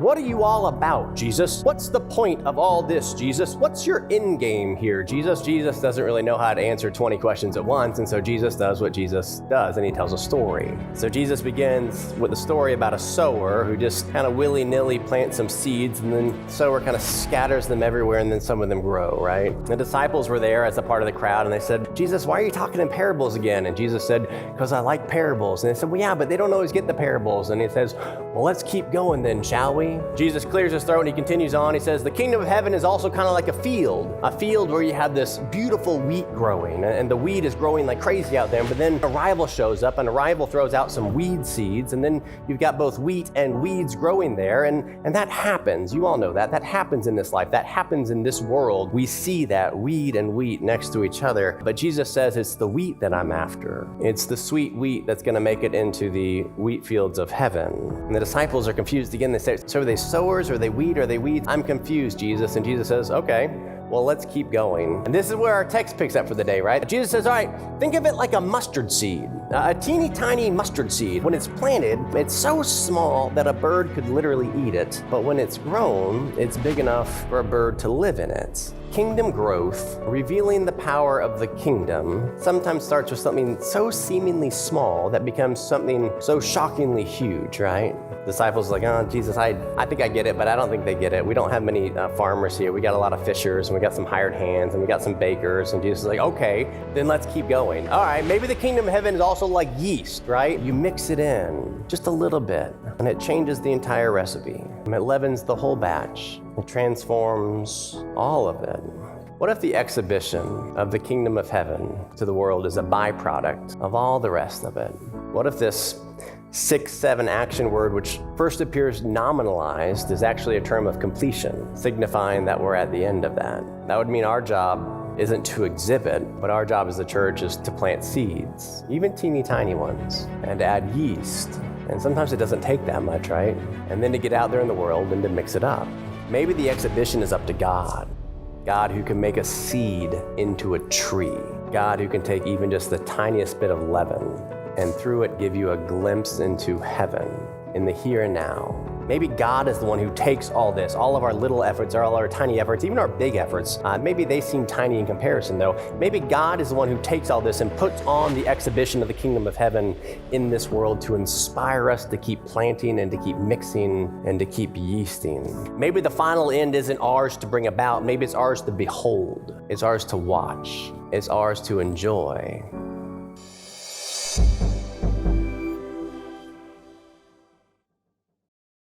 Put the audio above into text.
What are you all about, Jesus? What's the point of all this, Jesus? What's your end game here, Jesus? Jesus doesn't really know how to answer 20 questions at once, and so Jesus does what Jesus does, and he tells a story. So Jesus begins with a story about a sower who just kind of willy-nilly plants some seeds, and then the sower kind of scatters them everywhere, and then some of them grow, right? The disciples were there as a part of the crowd, and they said, Jesus, why are you talking in parables again? And Jesus said, because I like parables. And they said, well, yeah, but they don't always get the parables. And he says, well, let's keep going then, shall we? Jesus clears his throat and he continues on. He says, the kingdom of heaven is also kind of like a field where you have this beautiful wheat growing, and the wheat is growing like crazy out there. But then a rival shows up, and a rival throws out some weed seeds, and then you've got both wheat and weeds growing there. And that happens. You all know that. That happens in this life. That happens in this world. We see that weed and wheat next to each other. But Jesus says it's the wheat that I'm after. It's the sweet wheat that's going to make it into the wheat fields of heaven. And the disciples are confused again. They say, so are they sowers? Are they wheat? Are they weeds? I'm confused, Jesus. And Jesus says, okay, well, let's keep going. And this is where our text picks up for the day, right? Jesus says, all right, think of it like a mustard seed, a teeny tiny mustard seed. When it's planted, it's so small that a bird could literally eat it. But when it's grown, it's big enough for a bird to live in it. Kingdom growth, revealing the power of the kingdom, sometimes starts with something so seemingly small that becomes something so shockingly huge, right? Disciples are like, oh, Jesus, I think I get it, but I don't think they get it. We don't have many farmers here. We got a lot of fishers, and we got some hired hands, and we got some bakers. And Jesus is like, okay, then let's keep going. All right, maybe the kingdom of heaven is also like yeast, right? You mix it in just a little bit, and it changes the entire recipe. And it leavens the whole batch. It transforms all of it. What if the exhibition of the kingdom of heaven to the world is a byproduct of all the rest of it? What if this 6-7 action word, which first appears nominalized, is actually a term of completion, signifying that we're at the end of that? That would mean our job isn't to exhibit, but our job as a church is to plant seeds, even teeny tiny ones, and add yeast. And sometimes it doesn't take that much, right? And then to get out there in the world and to mix it up. Maybe the exhibition is up to God. God who can make a seed into a tree. God who can take even just the tiniest bit of leaven and through it give you a glimpse into heaven in the here and now. Maybe God is the one who takes all this, all of our little efforts, all our tiny efforts, even our big efforts. Maybe they seem tiny in comparison though. Maybe God is the one who takes all this and puts on the exhibition of the kingdom of heaven in this world to inspire us to keep planting and to keep mixing and to keep yeasting. Maybe the final end isn't ours to bring about. Maybe it's ours to behold. It's ours to watch. It's ours to enjoy.